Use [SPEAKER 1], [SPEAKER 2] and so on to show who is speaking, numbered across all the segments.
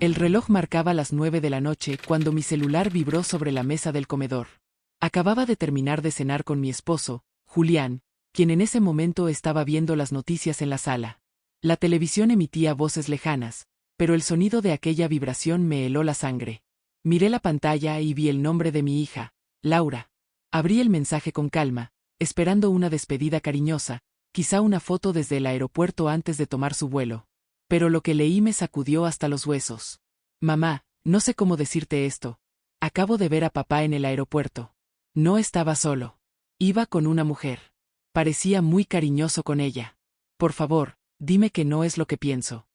[SPEAKER 1] El reloj marcaba las 9 de la noche cuando mi celular vibró sobre la mesa del comedor. Acababa de terminar de cenar con mi esposo, Julián, quien en ese momento estaba viendo las noticias en la sala. La televisión emitía voces lejanas, pero el sonido de aquella vibración me heló la sangre. Miré la pantalla y vi el nombre de mi hija, Laura. Abrí el mensaje con calma, esperando una despedida cariñosa, quizá una foto desde el aeropuerto antes de tomar su vuelo. Pero lo que leí me sacudió hasta los huesos. Mamá, no sé cómo decirte esto. Acabo de ver a papá en el aeropuerto. No estaba solo. Iba con una mujer. Parecía muy cariñoso con ella. Por favor, dime que no es lo que pienso.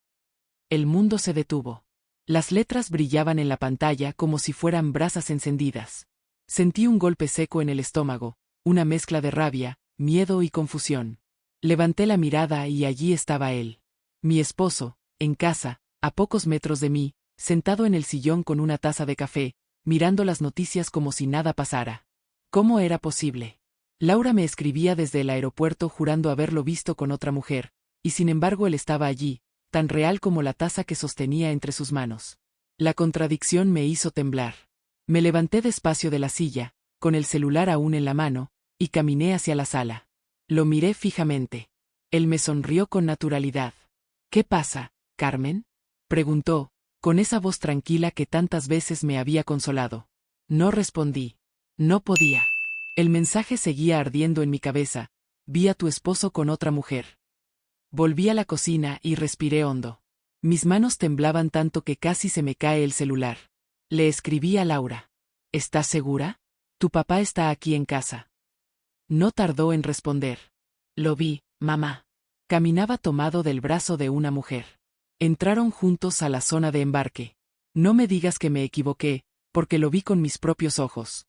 [SPEAKER 1] El mundo se detuvo. Las letras brillaban en la pantalla como si fueran brasas encendidas. Sentí un golpe seco en el estómago, una mezcla de rabia, miedo y confusión. Levanté la mirada y allí estaba él. Mi esposo, en casa, a pocos metros de mí, sentado en el sillón con una taza de café, mirando las noticias como si nada pasara. ¿Cómo era posible? Laura me escribía desde el aeropuerto jurando haberlo visto con otra mujer, y sin embargo él estaba allí, tan real como la taza que sostenía entre sus manos. La contradicción me hizo temblar. Me levanté despacio de la silla, con el celular aún en la mano, y caminé hacia la sala. Lo miré fijamente. Él me sonrió con naturalidad. ¿Qué pasa, Carmen?, preguntó, con esa voz tranquila que tantas veces me había consolado. No respondí. No podía. El mensaje seguía ardiendo en mi cabeza. Vi a tu esposo con otra mujer. Volví a la cocina y respiré hondo. Mis manos temblaban tanto que casi se me cae el celular. Le escribí a Laura. ¿Estás segura? Tu papá está aquí en casa. No tardó en responder. Lo vi, mamá. Caminaba tomado del brazo de una mujer. Entraron juntos a la zona de embarque. No me digas que me equivoqué, porque lo vi con mis propios ojos.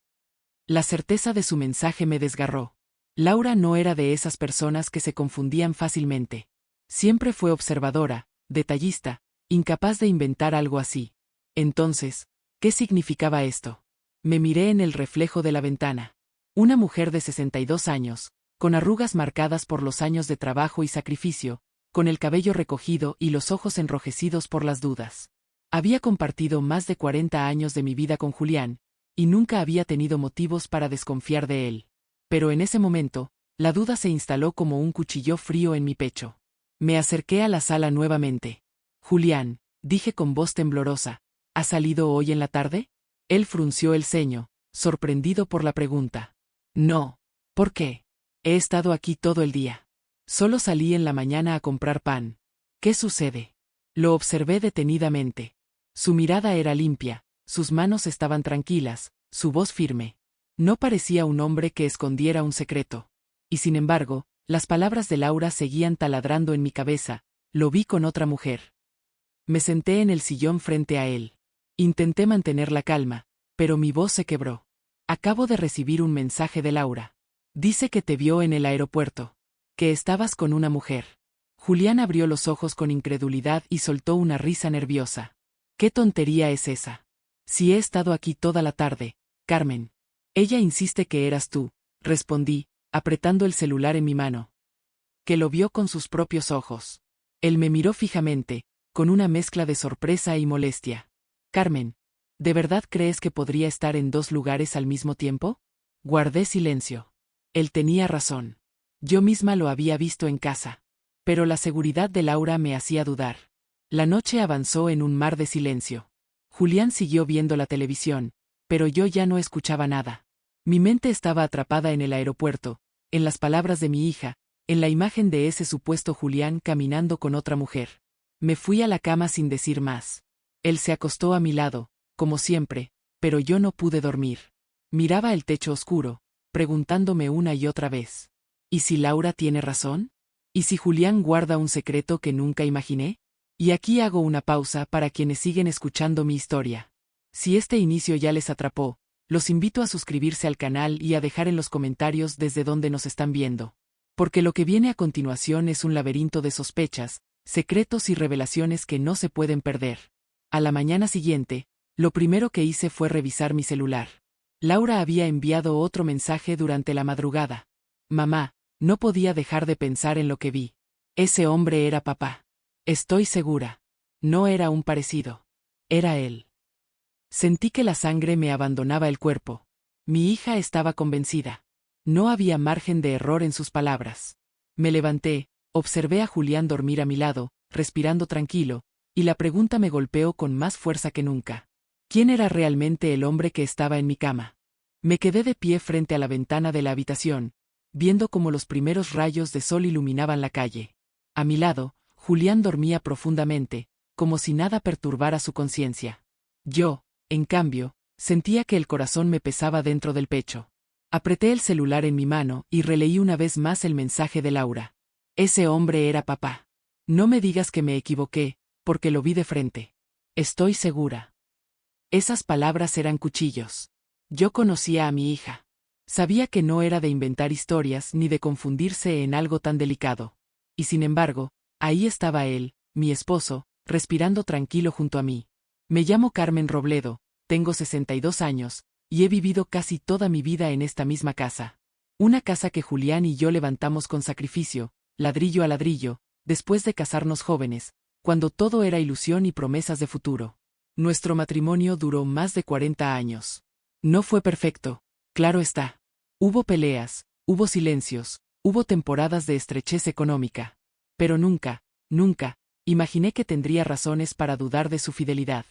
[SPEAKER 1] La certeza de su mensaje me desgarró. Laura no era de esas personas que se confundían fácilmente. Siempre fue observadora, detallista, incapaz de inventar algo así. Entonces, ¿qué significaba esto? Me miré en el reflejo de la ventana. Una mujer de 62 años, con arrugas marcadas por los años de trabajo y sacrificio, con el cabello recogido y los ojos enrojecidos por las dudas. Había compartido más de 40 años de mi vida con Julián, y nunca había tenido motivos para desconfiar de él. Pero en ese momento, la duda se instaló como un cuchillo frío en mi pecho. Me acerqué a la sala nuevamente. Julián, dije con voz temblorosa, ¿has salido hoy en la tarde? Él frunció el ceño, sorprendido por la pregunta. No. ¿Por qué? He estado aquí todo el día. Solo salí en la mañana a comprar pan. ¿Qué sucede? Lo observé detenidamente. Su mirada era limpia, sus manos estaban tranquilas, su voz firme. No parecía un hombre que escondiera un secreto. Y sin embargo, las palabras de Laura seguían taladrando en mi cabeza. Lo vi con otra mujer. Me senté en el sillón frente a él. Intenté mantener la calma, pero mi voz se quebró. Acabo de recibir un mensaje de Laura. Dice que te vio en el aeropuerto. Que estabas con una mujer. Julián abrió los ojos con incredulidad y soltó una risa nerviosa. ¿Qué tontería es esa? Si he estado aquí toda la tarde, Carmen. Ella insiste que eras tú, respondí, apretando el celular en mi mano. Que lo vio con sus propios ojos. Él me miró fijamente, con una mezcla de sorpresa y molestia. Carmen, ¿de verdad crees que podría estar en dos lugares al mismo tiempo? Guardé silencio. Él tenía razón. Yo misma lo había visto en casa. Pero la seguridad de Laura me hacía dudar. La noche avanzó en un mar de silencio. Julián siguió viendo la televisión, pero yo ya no escuchaba nada. Mi mente estaba atrapada en el aeropuerto, en las palabras de mi hija, en la imagen de ese supuesto Julián caminando con otra mujer. Me fui a la cama sin decir más. Él se acostó a mi lado, como siempre, pero yo no pude dormir. Miraba el techo oscuro, preguntándome una y otra vez. ¿Y si Laura tiene razón? ¿Y si Julián guarda un secreto que nunca imaginé? Y aquí hago una pausa para quienes siguen escuchando mi historia. Si este inicio ya les atrapó, los invito a suscribirse al canal y a dejar en los comentarios desde dónde nos están viendo. Porque lo que viene a continuación es un laberinto de sospechas, secretos y revelaciones que no se pueden perder. A la mañana siguiente, lo primero que hice fue revisar mi celular. Laura había enviado otro mensaje durante la madrugada. Mamá, no podía dejar de pensar en lo que vi. Ese hombre era papá. Estoy segura. No era un parecido. Era él. Sentí que la sangre me abandonaba el cuerpo. Mi hija estaba convencida. No había margen de error en sus palabras. Me levanté, observé a Julián dormir a mi lado, respirando tranquilo, y la pregunta me golpeó con más fuerza que nunca. ¿Quién era realmente el hombre que estaba en mi cama? Me quedé de pie frente a la ventana de la habitación, viendo cómo los primeros rayos de sol iluminaban la calle. A mi lado, Julián dormía profundamente, como si nada perturbara su conciencia. Yo, en cambio, sentía que el corazón me pesaba dentro del pecho. Apreté el celular en mi mano y releí una vez más el mensaje de Laura. Ese hombre era papá. No me digas que me equivoqué, porque lo vi de frente. Estoy segura. Esas palabras eran cuchillos. Yo conocía a mi hija. Sabía que no era de inventar historias ni de confundirse en algo tan delicado. Y sin embargo, ahí estaba él, mi esposo, respirando tranquilo junto a mí. Me llamo Carmen Robledo, tengo 62 años, y he vivido casi toda mi vida en esta misma casa. Una casa que Julián y yo levantamos con sacrificio, ladrillo a ladrillo, después de casarnos jóvenes, cuando todo era ilusión y promesas de futuro. Nuestro matrimonio duró más de 40 años. No fue perfecto, claro está. Hubo peleas, hubo silencios, hubo temporadas de estrechez económica. Pero nunca, nunca, imaginé que tendría razones para dudar de su fidelidad.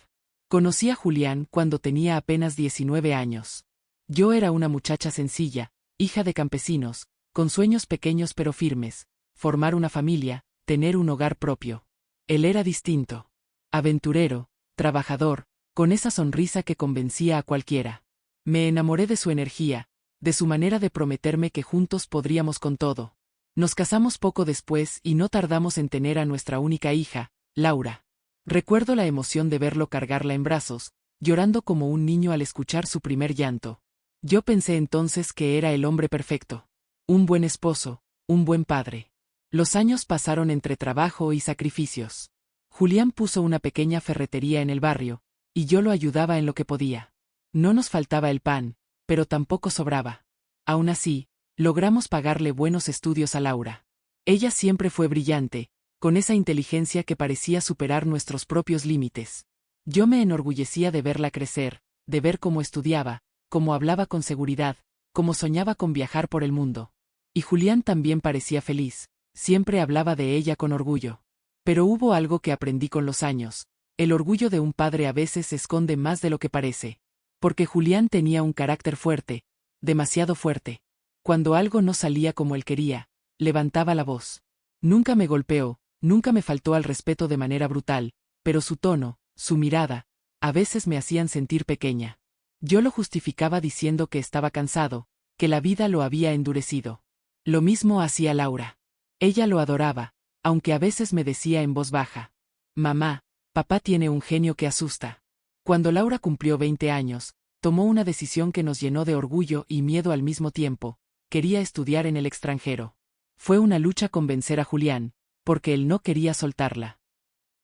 [SPEAKER 1] Conocí a Julián cuando tenía apenas 19 años. Yo era una muchacha sencilla, hija de campesinos, con sueños pequeños pero firmes, formar una familia, tener un hogar propio. Él era distinto. Aventurero, trabajador, con esa sonrisa que convencía a cualquiera. Me enamoré de su energía, de su manera de prometerme que juntos podríamos con todo. Nos casamos poco después y no tardamos en tener a nuestra única hija, Laura. Recuerdo la emoción de verlo cargarla en brazos, llorando como un niño al escuchar su primer llanto. Yo pensé entonces que era el hombre perfecto. Un buen esposo, un buen padre. Los años pasaron entre trabajo y sacrificios. Julián puso una pequeña ferretería en el barrio, y yo lo ayudaba en lo que podía. No nos faltaba el pan, pero tampoco sobraba. Aún así, logramos pagarle buenos estudios a Laura. Ella siempre fue brillante, con esa inteligencia que parecía superar nuestros propios límites. Yo me enorgullecía de verla crecer, de ver cómo estudiaba, cómo hablaba con seguridad, cómo soñaba con viajar por el mundo. Y Julián también parecía feliz, siempre hablaba de ella con orgullo. Pero hubo algo que aprendí con los años: el orgullo de un padre a veces esconde más de lo que parece. Porque Julián tenía un carácter fuerte, demasiado fuerte. Cuando algo no salía como él quería, levantaba la voz. Nunca me golpeó, nunca me faltó al respeto de manera brutal, pero su tono, su mirada, a veces me hacían sentir pequeña. Yo lo justificaba diciendo que estaba cansado, que la vida lo había endurecido. Lo mismo hacía Laura. Ella lo adoraba, aunque a veces me decía en voz baja: mamá, papá tiene un genio que asusta. Cuando Laura cumplió 20 años, tomó una decisión que nos llenó de orgullo y miedo al mismo tiempo: quería estudiar en el extranjero. Fue una lucha convencer a Julián, porque él no quería soltarla.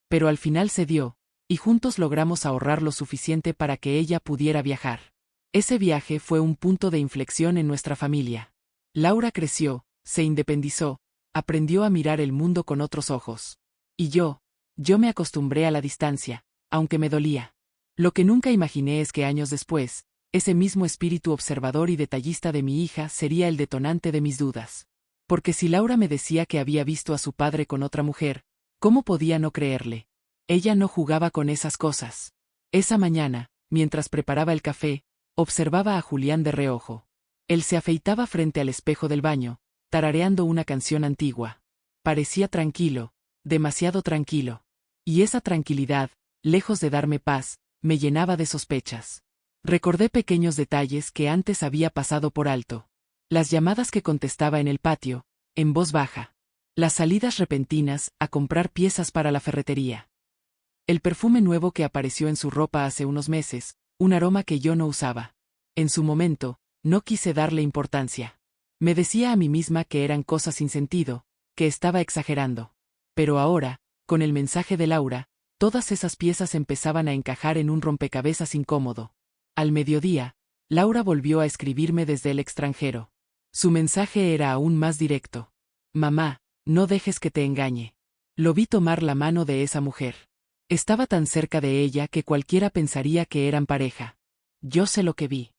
[SPEAKER 1] Pero al final se dio, y juntos logramos ahorrar lo suficiente para que ella pudiera viajar. Ese viaje fue un punto de inflexión en nuestra familia. Laura creció, se independizó, aprendió a mirar el mundo con otros ojos. Y yo me acostumbré a la distancia, aunque me dolía. Lo que nunca imaginé es que años después, ese mismo espíritu observador y detallista de mi hija sería el detonante de mis dudas. Porque si Laura me decía que había visto a su padre con otra mujer, ¿cómo podía no creerle? Ella no jugaba con esas cosas. Esa mañana, mientras preparaba el café, observaba a Julián de reojo. Él se afeitaba frente al espejo del baño, tarareando una canción antigua. Parecía tranquilo, demasiado tranquilo. Y esa tranquilidad, lejos de darme paz, me llenaba de sospechas. Recordé pequeños detalles que antes había pasado por alto. Las llamadas que contestaba en el patio, en voz baja. Las salidas repentinas a comprar piezas para la ferretería. El perfume nuevo que apareció en su ropa hace unos meses, un aroma que yo no usaba. En su momento, no quise darle importancia. Me decía a mí misma que eran cosas sin sentido, que estaba exagerando. Pero ahora, con el mensaje de Laura, todas esas piezas empezaban a encajar en un rompecabezas incómodo. Al mediodía, Laura volvió a escribirme desde el extranjero. Su mensaje era aún más directo. Mamá, no dejes que te engañe. Lo vi tomar la mano de esa mujer. Estaba tan cerca de ella que cualquiera pensaría que eran pareja. Yo sé lo que vi.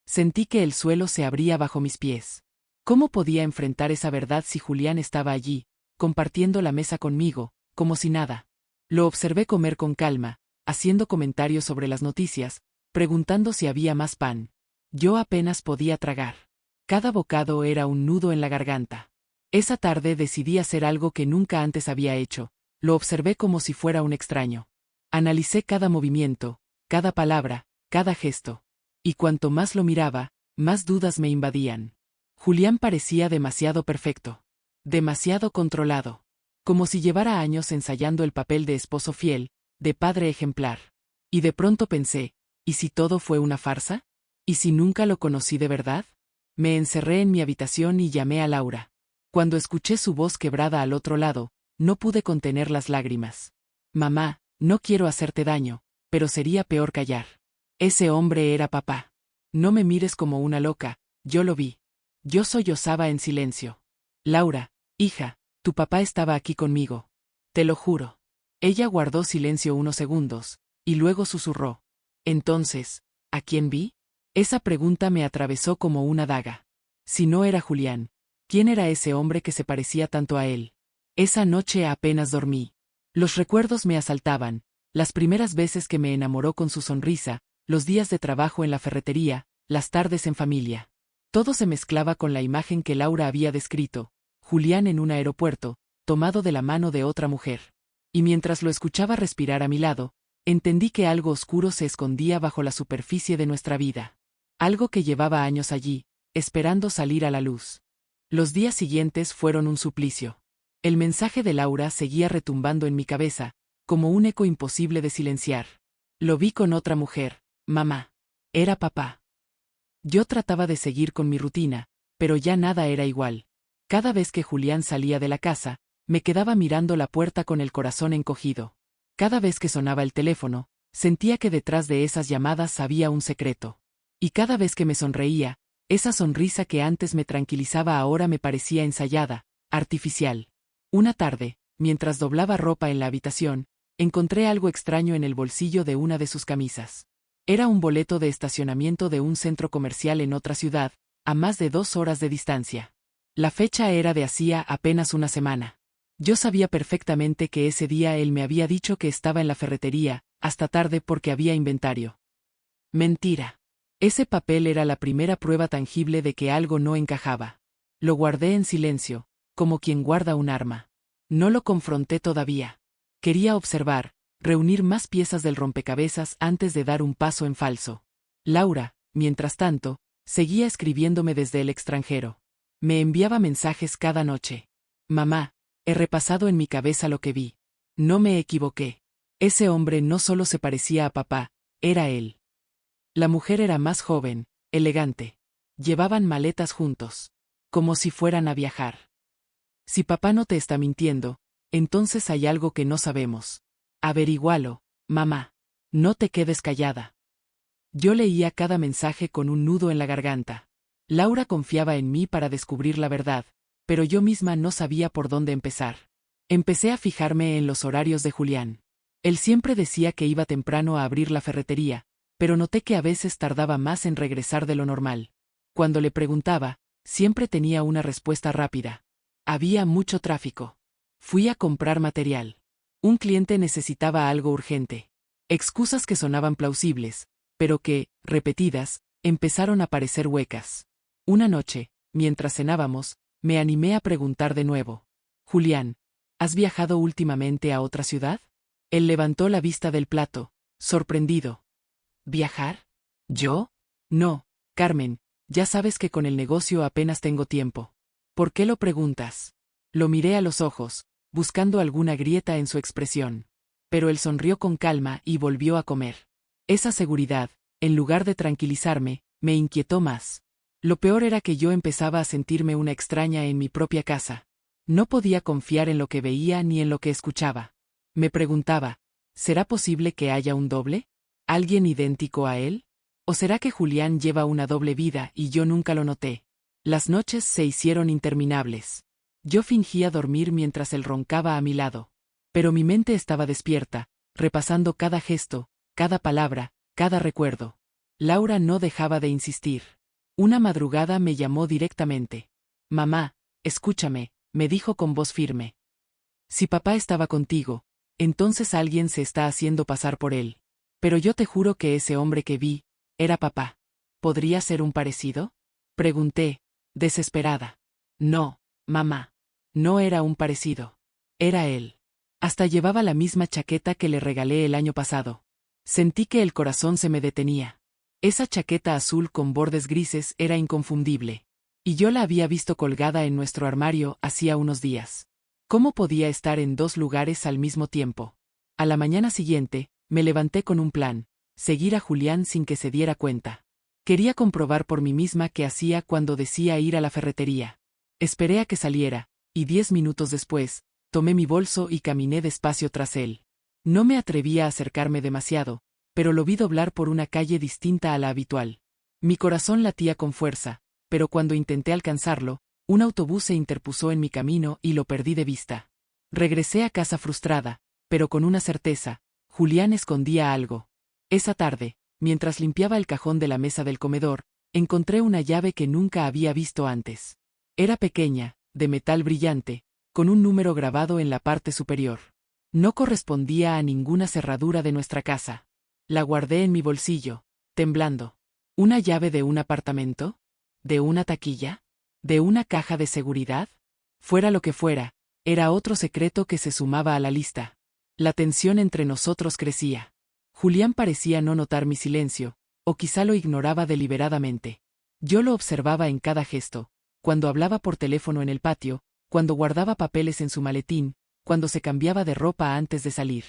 [SPEAKER 1] Sentí que el suelo se abría bajo mis pies. ¿Cómo podía enfrentar esa verdad si Julián estaba allí, compartiendo la mesa conmigo, como si nada? Lo observé comer con calma, haciendo comentarios sobre las noticias, preguntando si había más pan. Yo apenas podía tragar. Cada bocado era un nudo en la garganta. Esa tarde decidí hacer algo que nunca antes había hecho. Lo observé como si fuera un extraño. Analicé cada movimiento, cada palabra, cada gesto. Y cuanto más lo miraba, más dudas me invadían. Julián parecía demasiado perfecto. Demasiado controlado. Como si llevara años ensayando el papel de esposo fiel, de padre ejemplar. Y de pronto pensé, ¿y si todo fue una farsa? ¿Y si nunca lo conocí de verdad? Me encerré en mi habitación y llamé a Laura. Cuando escuché su voz quebrada al otro lado, no pude contener las lágrimas. Mamá, no quiero hacerte daño, pero sería peor callar. Ese hombre era papá. No me mires como una loca, yo lo vi. Yo sollozaba en silencio. Laura, hija, tu papá estaba aquí conmigo. Te lo juro. Ella guardó silencio unos segundos, y luego susurró. Entonces, ¿a quién vi? Esa pregunta me atravesó como una daga. Si no era Julián, ¿quién era ese hombre que se parecía tanto a él? Esa noche apenas dormí. Los recuerdos me asaltaban, las primeras veces que me enamoró con su sonrisa, los días de trabajo en la ferretería, las tardes en familia. Todo se mezclaba con la imagen que Laura había descrito, Julián en un aeropuerto, tomado de la mano de otra mujer. Y mientras lo escuchaba respirar a mi lado, entendí que algo oscuro se escondía bajo la superficie de nuestra vida. Algo que llevaba años allí, esperando salir a la luz. Los días siguientes fueron un suplicio. El mensaje de Laura seguía retumbando en mi cabeza, como un eco imposible de silenciar. Lo vi con otra mujer, mamá. Era papá. Yo trataba de seguir con mi rutina, pero ya nada era igual. Cada vez que Julián salía de la casa, me quedaba mirando la puerta con el corazón encogido. Cada vez que sonaba el teléfono, sentía que detrás de esas llamadas había un secreto. Y cada vez que me sonreía, esa sonrisa que antes me tranquilizaba ahora me parecía ensayada, artificial. Una tarde, mientras doblaba ropa en la habitación, encontré algo extraño en el bolsillo de una de sus camisas. Era un boleto de estacionamiento de un centro comercial en otra ciudad, a más de 2 horas de distancia. La fecha era de hacía apenas una semana. Yo sabía perfectamente que ese día él me había dicho que estaba en la ferretería, hasta tarde porque había inventario. Mentira. Ese papel era la primera prueba tangible de que algo no encajaba. Lo guardé en silencio, como quien guarda un arma. No lo confronté todavía. Quería observar, reunir más piezas del rompecabezas antes de dar un paso en falso. Laura, mientras tanto, seguía escribiéndome desde el extranjero. Me enviaba mensajes cada noche. Mamá, he repasado en mi cabeza lo que vi. No me equivoqué. Ese hombre no solo se parecía a papá, era él. La mujer era más joven, elegante. Llevaban maletas juntos. Como si fueran a viajar. Si papá no te está mintiendo, entonces hay algo que no sabemos. Averígualo, mamá. No te quedes callada. Yo leía cada mensaje con un nudo en la garganta. Laura confiaba en mí para descubrir la verdad, pero yo misma no sabía por dónde empezar. Empecé a fijarme en los horarios de Julián. Él siempre decía que iba temprano a abrir la ferretería, pero noté que a veces tardaba más en regresar de lo normal. Cuando le preguntaba, siempre tenía una respuesta rápida. Había mucho tráfico. Fui a comprar material. Un cliente necesitaba algo urgente. Excusas que sonaban plausibles, pero que, repetidas, empezaron a parecer huecas. Una noche, mientras cenábamos, me animé a preguntar de nuevo. Julián, ¿has viajado últimamente a otra ciudad? Él levantó la vista del plato, sorprendido. ¿Viajar? ¿Yo? No, Carmen, ya sabes que con el negocio apenas tengo tiempo. ¿Por qué lo preguntas? Lo miré a los ojos, buscando alguna grieta en su expresión. Pero él sonrió con calma y volvió a comer. Esa seguridad, en lugar de tranquilizarme, me inquietó más. Lo peor era que yo empezaba a sentirme una extraña en mi propia casa. No podía confiar en lo que veía ni en lo que escuchaba. Me preguntaba, ¿será posible que haya un doble? ¿Alguien idéntico a él? ¿O será que Julián lleva una doble vida y yo nunca lo noté? Las noches se hicieron interminables. Yo fingía dormir mientras él roncaba a mi lado. Pero mi mente estaba despierta, repasando cada gesto, cada palabra, cada recuerdo. Laura no dejaba de insistir. Una madrugada me llamó directamente. Mamá, escúchame, me dijo con voz firme. Si papá estaba contigo, entonces alguien se está haciendo pasar por él. Pero yo te juro que ese hombre que vi, era papá. ¿Podría ser un parecido? Pregunté, desesperada. No, mamá. No era un parecido. Era él. Hasta llevaba la misma chaqueta que le regalé el año pasado. Sentí que el corazón se me detenía. Esa chaqueta azul con bordes grises era inconfundible. Y yo la había visto colgada en nuestro armario hacía unos días. ¿Cómo podía estar en dos lugares al mismo tiempo? A la mañana siguiente, me levanté con un plan: seguir a Julián sin que se diera cuenta. Quería comprobar por mí misma qué hacía cuando decía ir a la ferretería. Esperé a que saliera, y 10 minutos después, tomé mi bolso y caminé despacio tras él. No me atrevía a acercarme demasiado, pero lo vi doblar por una calle distinta a la habitual. Mi corazón latía con fuerza, pero cuando intenté alcanzarlo, un autobús se interpuso en mi camino y lo perdí de vista. Regresé a casa frustrada, pero con una certeza: Julián escondía algo. Esa tarde, mientras limpiaba el cajón de la mesa del comedor, encontré una llave que nunca había visto antes. Era pequeña, de metal brillante, con un número grabado en la parte superior. No correspondía a ninguna cerradura de nuestra casa. La guardé en mi bolsillo, temblando. ¿Una llave de un apartamento? ¿De una taquilla? ¿De una caja de seguridad? Fuera lo que fuera, era otro secreto que se sumaba a la lista. La tensión entre nosotros crecía. Julián parecía no notar mi silencio, o quizá lo ignoraba deliberadamente. Yo lo observaba en cada gesto: cuando hablaba por teléfono en el patio, cuando guardaba papeles en su maletín, cuando se cambiaba de ropa antes de salir.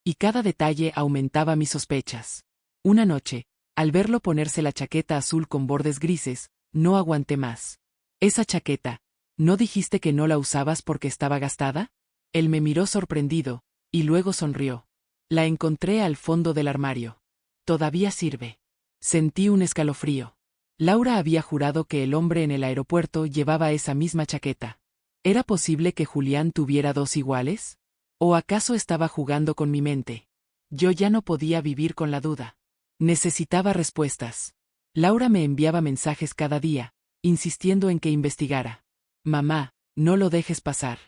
[SPEAKER 1] Y cada detalle aumentaba mis sospechas. Una noche, al verlo ponerse la chaqueta azul con bordes grises, no aguanté más. «Esa chaqueta, ¿no dijiste que no la usabas porque estaba gastada?» Él me miró sorprendido, y luego sonrió. La encontré al fondo del armario. Todavía sirve. Sentí un escalofrío. Laura había jurado que el hombre en el aeropuerto llevaba esa misma chaqueta. ¿Era posible que Julián tuviera dos iguales? ¿O acaso estaba jugando con mi mente? Yo ya no podía vivir con la duda. Necesitaba respuestas. Laura me enviaba mensajes cada día, insistiendo en que investigara. «Mamá, no lo dejes pasar.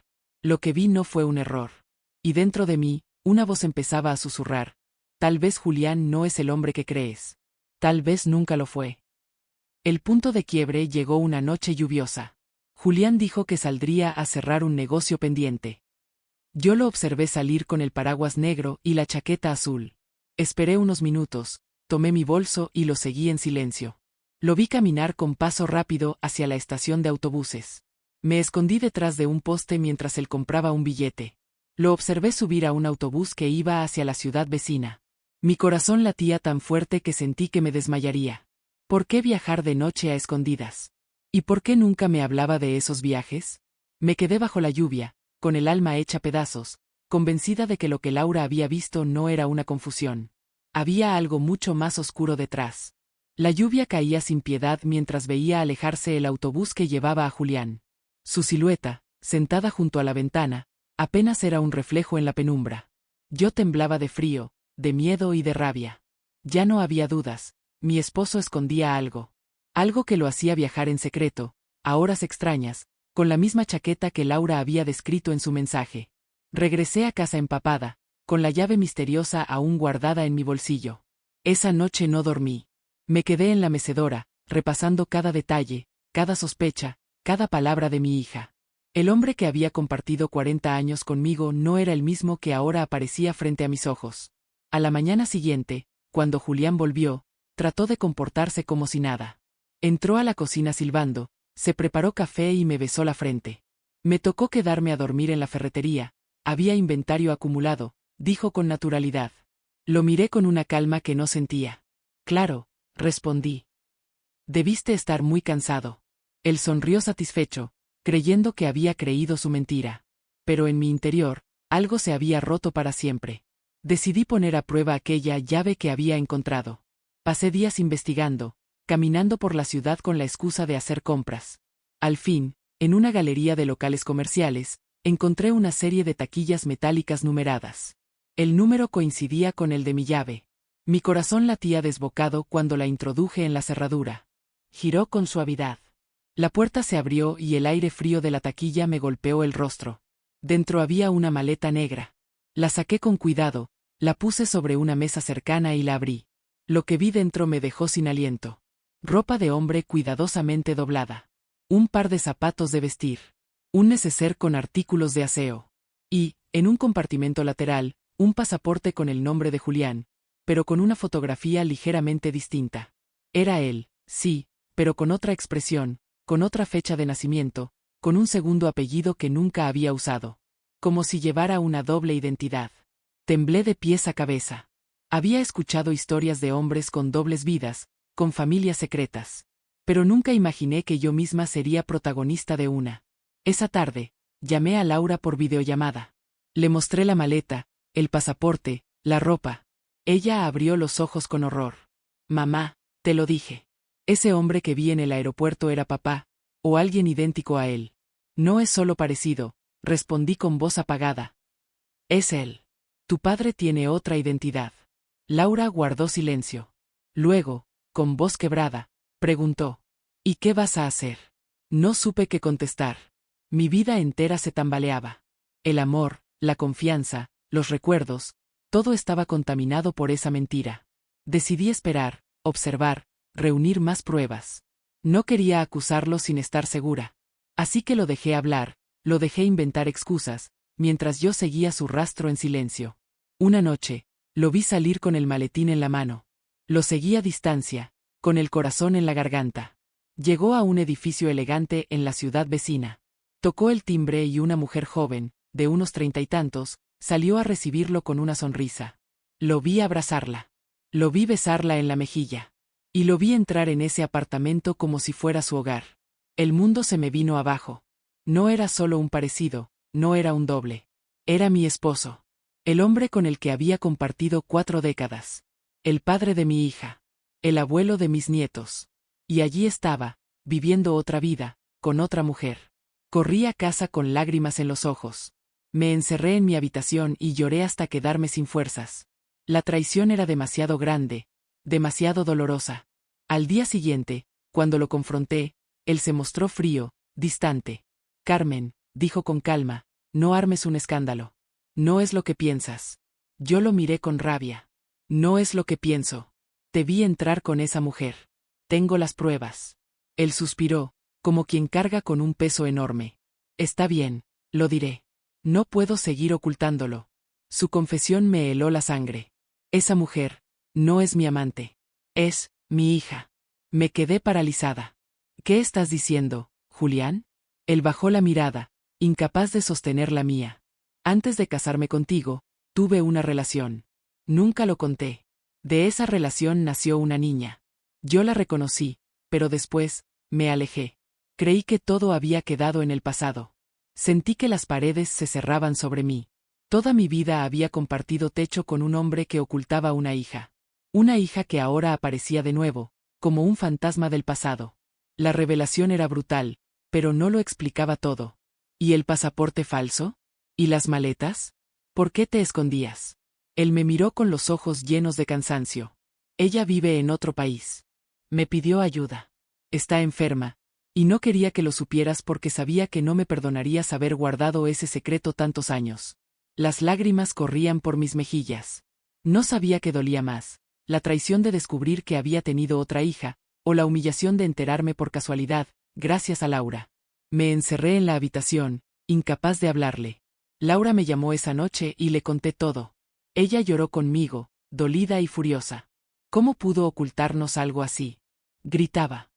[SPEAKER 1] Lo que vi no fue un error». Y dentro de mí, una voz empezaba a susurrar: «Tal vez Julián no es el hombre que crees. Tal vez nunca lo fue». El punto de quiebre llegó una noche lluviosa. Julián dijo que saldría a cerrar un negocio pendiente. Yo lo observé salir con el paraguas negro y la chaqueta azul. Esperé unos minutos, tomé mi bolso y lo seguí en silencio. Lo vi caminar con paso rápido hacia la estación de autobuses. Me escondí detrás de un poste mientras él compraba un billete. Lo observé subir a un autobús que iba hacia la ciudad vecina. Mi corazón latía tan fuerte que sentí que me desmayaría. ¿Por qué viajar de noche a escondidas? ¿Y por qué nunca me hablaba de esos viajes? Me quedé bajo la lluvia, con el alma hecha pedazos, convencida de que lo que Laura había visto no era una confusión. Había algo mucho más oscuro detrás. La lluvia caía sin piedad mientras veía alejarse el autobús que llevaba a Julián. Su silueta, sentada junto a la ventana, apenas era un reflejo en la penumbra. Yo temblaba de frío, de miedo y de rabia. Ya no había dudas: mi esposo escondía algo. Algo que lo hacía viajar en secreto, a horas extrañas, con la misma chaqueta que Laura había descrito en su mensaje. Regresé a casa empapada, con la llave misteriosa aún guardada en mi bolsillo. Esa noche no dormí. Me quedé en la mecedora, repasando cada detalle, cada sospecha, cada palabra de mi hija. El hombre que había compartido 40 años conmigo no era el mismo que ahora aparecía frente a mis ojos. A la mañana siguiente, cuando Julián volvió, trató de comportarse como si nada. Entró a la cocina silbando, se preparó café y me besó la frente. Me tocó quedarme a dormir en la ferretería. Había inventario acumulado, dijo con naturalidad. Lo miré con una calma que no sentía. «Claro», respondí. «Debiste estar muy cansado». Él sonrió satisfecho, creyendo que había creído su mentira. Pero en mi interior, algo se había roto para siempre. Decidí poner a prueba aquella llave que había encontrado. Pasé días investigando, caminando por la ciudad con la excusa de hacer compras. Al fin, en una galería de locales comerciales, encontré una serie de taquillas metálicas numeradas. El número coincidía con el de mi llave. Mi corazón latía desbocado cuando la introduje en la cerradura. Giró con suavidad. La puerta se abrió y el aire frío de la taquilla me golpeó el rostro. Dentro había una maleta negra. La saqué con cuidado, la puse sobre una mesa cercana y la abrí. Lo que vi dentro me dejó sin aliento. Ropa de hombre cuidadosamente doblada. Un par de zapatos de vestir. Un neceser con artículos de aseo. Y, en un compartimento lateral, un pasaporte con el nombre de Julián, pero con una fotografía ligeramente distinta. Era él, sí, pero con otra expresión, con otra fecha de nacimiento, con un segundo apellido que nunca había usado. Como si llevara una doble identidad. Temblé de pies a cabeza. Había escuchado historias de hombres con dobles vidas, con familias secretas. Pero nunca imaginé que yo misma sería protagonista de una. Esa tarde, llamé a Laura por videollamada. Le mostré la maleta, el pasaporte, la ropa. Ella abrió los ojos con horror. Mamá, te lo dije. Ese hombre que vi en el aeropuerto era papá, o alguien idéntico a él. No es solo parecido, respondí con voz apagada. Es él. Tu padre tiene otra identidad. Laura guardó silencio. Luego, con voz quebrada, preguntó. ¿Y qué vas a hacer? No supe qué contestar. Mi vida entera se tambaleaba. El amor, la confianza, los recuerdos, todo estaba contaminado por esa mentira. Decidí esperar, observar, reunir más pruebas. No quería acusarlo sin estar segura. Así que lo dejé hablar, lo dejé inventar excusas, mientras yo seguía su rastro en silencio. Una noche, lo vi salir con el maletín en la mano. Lo seguí a distancia, con el corazón en la garganta. Llegó a un edificio elegante en la ciudad vecina. Tocó el timbre y una mujer joven, de unos 30 y tantos, salió a recibirlo con una sonrisa. Lo vi abrazarla. Lo vi besarla en la mejilla. Y lo vi entrar en ese apartamento como si fuera su hogar. El mundo se me vino abajo. No era solo un parecido, no era un doble. Era mi esposo. El hombre con el que había compartido 4 décadas. El padre de mi hija. El abuelo de mis nietos. Y allí estaba, viviendo otra vida, con otra mujer. Corrí a casa con lágrimas en los ojos. Me encerré en mi habitación y lloré hasta quedarme sin fuerzas. La traición era demasiado grande, demasiado dolorosa. Al día siguiente, cuando lo confronté, él se mostró frío, distante. Carmen, dijo con calma, no armes un escándalo. No es lo que piensas. Yo lo miré con rabia. No es lo que pienso. Te vi entrar con esa mujer. Tengo las pruebas. Él suspiró, como quien carga con un peso enorme. Está bien, lo diré. No puedo seguir ocultándolo. Su confesión me heló la sangre. Esa mujer, no es mi amante. Es, mi hija. Me quedé paralizada. ¿Qué estás diciendo, Julián? Él bajó la mirada, incapaz de sostener la mía. Antes de casarme contigo, tuve una relación. Nunca lo conté. De esa relación nació una niña. Yo la reconocí, pero después, me alejé. Creí que todo había quedado en el pasado. Sentí que las paredes se cerraban sobre mí. Toda mi vida había compartido techo con un hombre que ocultaba una hija. Una hija que ahora aparecía de nuevo, como un fantasma del pasado. La revelación era brutal, pero no lo explicaba todo. ¿Y el pasaporte falso? ¿Y las maletas? ¿Por qué te escondías? Él me miró con los ojos llenos de cansancio. Ella vive en otro país. Me pidió ayuda. Está enferma, y no quería que lo supieras porque sabía que no me perdonarías haber guardado ese secreto tantos años. Las lágrimas corrían por mis mejillas. No sabía qué dolía más, la traición de descubrir que había tenido otra hija, o la humillación de enterarme por casualidad, gracias a Laura. Me encerré en la habitación, incapaz de hablarle. Laura me llamó esa noche y le conté todo. Ella lloró conmigo, dolida y furiosa. ¿Cómo pudo ocultarnos algo así? Gritaba.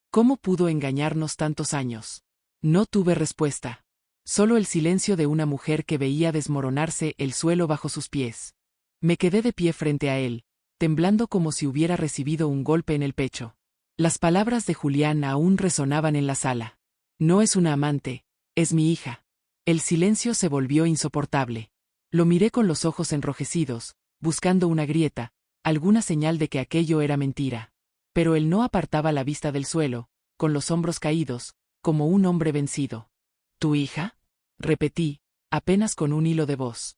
[SPEAKER 1] ¿Cómo pudo engañarnos tantos años? No tuve respuesta. Solo el silencio de una mujer que veía desmoronarse el suelo bajo sus pies. Me quedé de pie frente a él, temblando como si hubiera recibido un golpe en el pecho. Las palabras de Julián aún resonaban en la sala. No es una amante, es mi hija. El silencio se volvió insoportable. Lo miré con los ojos enrojecidos, buscando una grieta, alguna señal de que aquello era mentira. Pero él no apartaba la vista del suelo, con los hombros caídos, como un hombre vencido. ¿Tu hija? Repetí, apenas con un hilo de voz.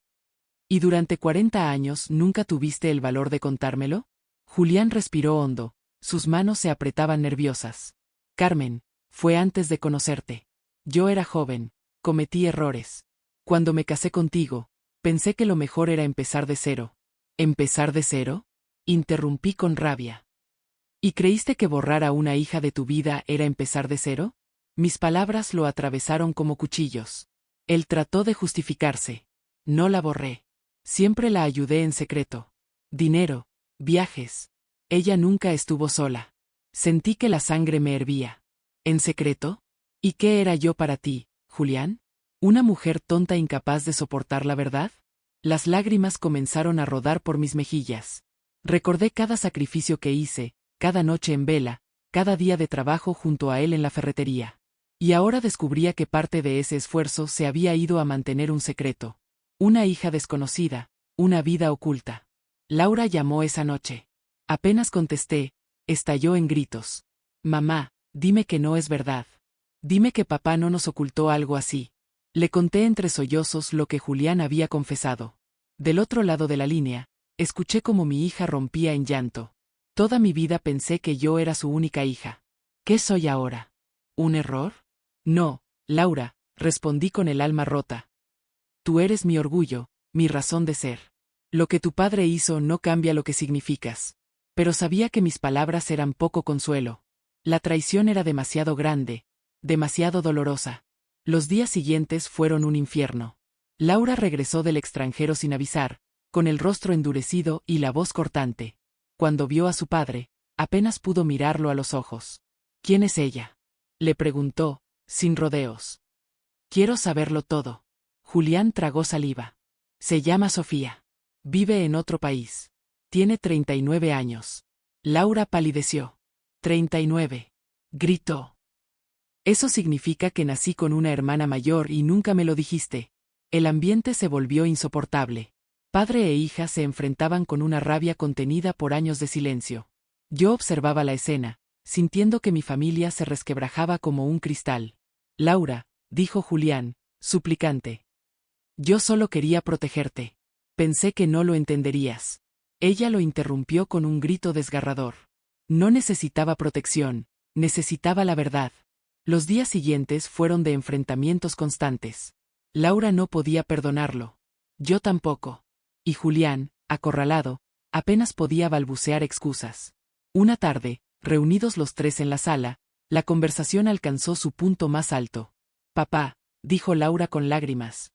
[SPEAKER 1] ¿Y durante 40 años nunca tuviste el valor de contármelo? Julián respiró hondo, sus manos se apretaban nerviosas. Carmen, fue antes de conocerte. Yo era joven, cometí errores. Cuando me casé contigo, pensé que lo mejor era empezar de cero. ¿Empezar de cero? Interrumpí con rabia. ¿Y creíste que borrar a una hija de tu vida era empezar de cero? Mis palabras lo atravesaron como cuchillos. Él trató de justificarse. No la borré. Siempre la ayudé en secreto. Dinero, viajes. Ella nunca estuvo sola. Sentí que la sangre me hervía. ¿En secreto? ¿Y qué era yo para ti, Julián? ¿Una mujer tonta incapaz de soportar la verdad? Las lágrimas comenzaron a rodar por mis mejillas. Recordé cada sacrificio que hice, cada noche en vela, cada día de trabajo junto a él en la ferretería. Y ahora descubría que parte de ese esfuerzo se había ido a mantener un secreto. Una hija desconocida, una vida oculta. Laura llamó esa noche. Apenas contesté, estalló en gritos. Mamá, dime que no es verdad. Dime que papá no nos ocultó algo así. Le conté entre sollozos lo que Julián había confesado. Del otro lado de la línea, escuché cómo mi hija rompía en llanto. Toda mi vida pensé que yo era su única hija. ¿Qué soy ahora? ¿Un error? No, Laura, respondí con el alma rota. Tú eres mi orgullo, mi razón de ser. Lo que tu padre hizo no cambia lo que significas. Pero sabía que mis palabras eran poco consuelo. La traición era demasiado grande, demasiado dolorosa. Los días siguientes fueron un infierno. Laura regresó del extranjero sin avisar, con el rostro endurecido y la voz cortante. Cuando vio a su padre, apenas pudo mirarlo a los ojos. ¿Quién es ella? Le preguntó, sin rodeos. Quiero saberlo todo. Julián tragó saliva. Se llama Sofía. Vive en otro país. Tiene 39 años. Laura palideció. 39. Gritó. Eso significa que nací con una hermana mayor y nunca me lo dijiste. El ambiente se volvió insoportable. Padre e hija se enfrentaban con una rabia contenida por años de silencio. Yo observaba la escena, sintiendo que mi familia se resquebrajaba como un cristal. Laura, dijo Julián, suplicante. Yo solo quería protegerte. Pensé que no lo entenderías. Ella lo interrumpió con un grito desgarrador. No necesitaba protección, necesitaba la verdad. Los días siguientes fueron de enfrentamientos constantes. Laura no podía perdonarlo. Yo tampoco. Y Julián, acorralado, apenas podía balbucear excusas. Una tarde, reunidos los tres en la sala, la conversación alcanzó su punto más alto. Papá, dijo Laura con lágrimas.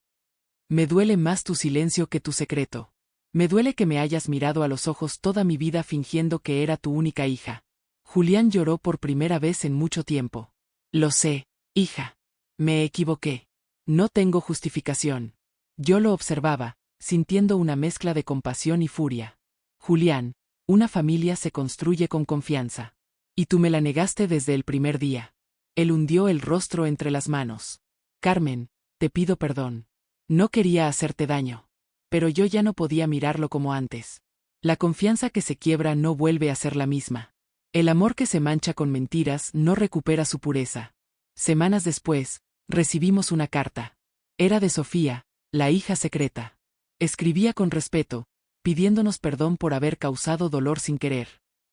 [SPEAKER 1] Me duele más tu silencio que tu secreto. Me duele que me hayas mirado a los ojos toda mi vida fingiendo que era tu única hija. Julián lloró por primera vez en mucho tiempo. Lo sé, hija. Me equivoqué. No tengo justificación. Yo lo observaba, sintiendo una mezcla de compasión y furia. Julián, una familia se construye con confianza. Y tú me la negaste desde el primer día. Él hundió el rostro entre las manos. Carmen, te pido perdón. No quería hacerte daño. Pero yo ya no podía mirarlo como antes. La confianza que se quiebra no vuelve a ser la misma. El amor que se mancha con mentiras no recupera su pureza. Semanas después, recibimos una carta. Era de Sofía, la hija secreta. Escribía con respeto, pidiéndonos perdón por haber causado dolor sin querer.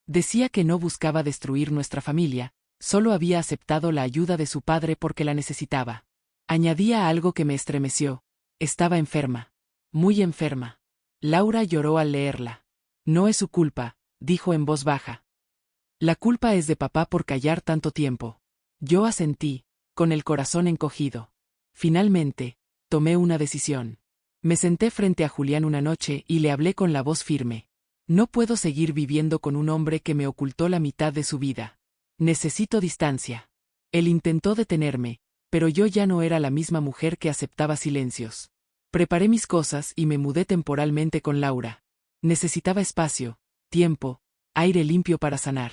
[SPEAKER 1] Decía que no buscaba destruir nuestra familia, solo había aceptado la ayuda de su padre porque la necesitaba. Añadía algo que me estremeció. Estaba enferma. Muy enferma. Laura lloró al leerla. No es su culpa, dijo en voz baja. La culpa es de papá por callar tanto tiempo. Yo asentí, con el corazón encogido. Finalmente, tomé una decisión. Me senté frente a Julián una noche y le hablé con la voz firme. No puedo seguir viviendo con un hombre que me ocultó la mitad de su vida. Necesito distancia. Él intentó detenerme, pero yo ya no era la misma mujer que aceptaba silencios. Preparé mis cosas y me mudé temporalmente con Laura. Necesitaba espacio, tiempo, aire limpio para sanar.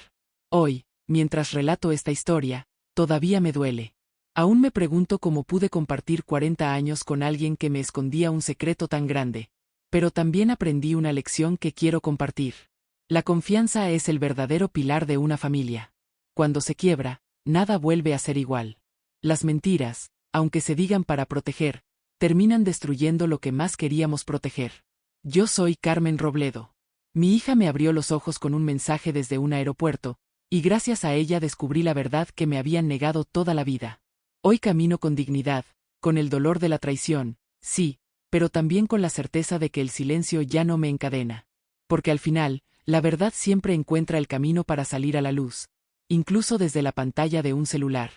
[SPEAKER 1] Hoy, mientras relato esta historia, todavía me duele. Aún me pregunto cómo pude compartir 40 años con alguien que me escondía un secreto tan grande. Pero también aprendí una lección que quiero compartir. La confianza es el verdadero pilar de una familia. Cuando se quiebra, nada vuelve a ser igual. Las mentiras, aunque se digan para proteger, terminan destruyendo lo que más queríamos proteger. Yo soy Carmen Robledo. Mi hija me abrió los ojos con un mensaje desde un aeropuerto, y gracias a ella descubrí la verdad que me habían negado toda la vida. Hoy camino con dignidad, con el dolor de la traición, sí, pero también con la certeza de que el silencio ya no me encadena. Porque al final, la verdad siempre encuentra el camino para salir a la luz, incluso desde la pantalla de un celular.